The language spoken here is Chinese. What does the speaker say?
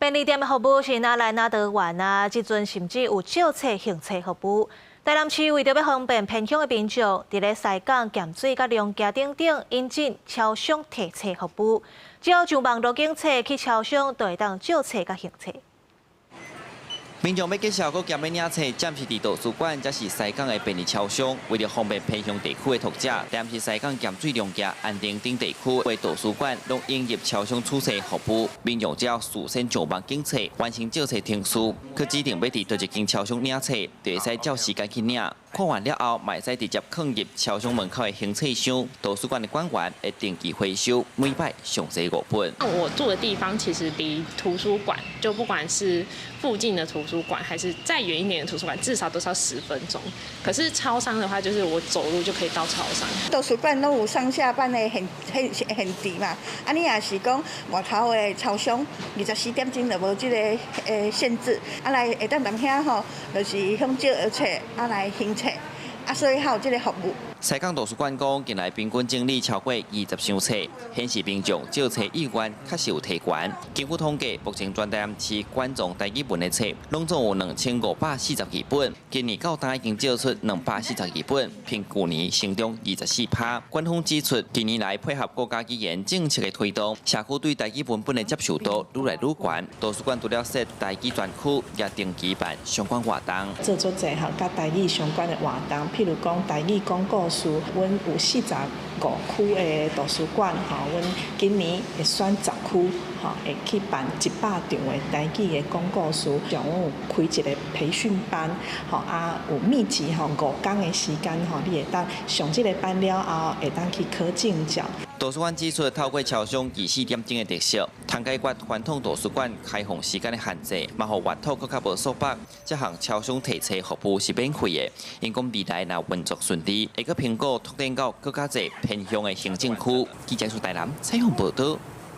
便利店的服务是哪来哪得完啊？即阵甚至有借册行册服务。台南市为着要方便偏乡的民众，伫咧西港、咸水、甲龙家等等引进超商提册服务，只要上网络警册去超商，就会当借册甲行册。 民众要介绍搁兼要领册，暂时伫图书馆，则是西港的便利超商，为了方便偏乡地区的读者，但是西港咸水龙家、安定等地区的图书馆，拢引入超商取册服务。民众只要事先上网警册，完成借册程序，去指定要伫倒一间超商领册，就会使照时间去领。看完了后，嘛会使直接放入超商门口的行册箱，图书馆的馆员会定期回收，每摆上侪5本。我住的地方其实离图书馆，就不管是附近的图书馆，还是再远一点的图书馆，至少都是要10分钟。可是超商的话，就是我走路就可以到超商。图书馆都有上下班的限制嘛，啊，你也是讲外头的超商24点钟就无这个限制，啊来会当踮遐吼，就是向借册啊来行册，啊所以还有这个服务。 西港图书馆讲，近来平均整理超过20箱册，显示民众借册意愿确实有提悬。根据统计，目前全台南市馆藏台语文的册，拢总有2542本，今年到单已经借出242本，比去年成长24%。官方指出，近年来配合国家语言政策的推动，社区对台语文本的接受度愈来愈高。图书馆除了设台语专区，也定期办相关活动，做出侪项甲台语相关的活动，譬如讲台语广告。 阮有45区的图书馆，阮今年会选10区，会去办100场的台语的广告书，像阮有开一个培训班，有密集5天的时间，你会当上这个班了后，会当去考证照。 图书馆指出，透过超商24点钟的特色，通解决传统图书馆开放时间的限制，嘛，互阅读更加无束缚。这项超商提册服务是免费的，因讲未来若运作顺利，会搁评估拓展到更加侪偏乡的行政区。记者苏台南采访报道。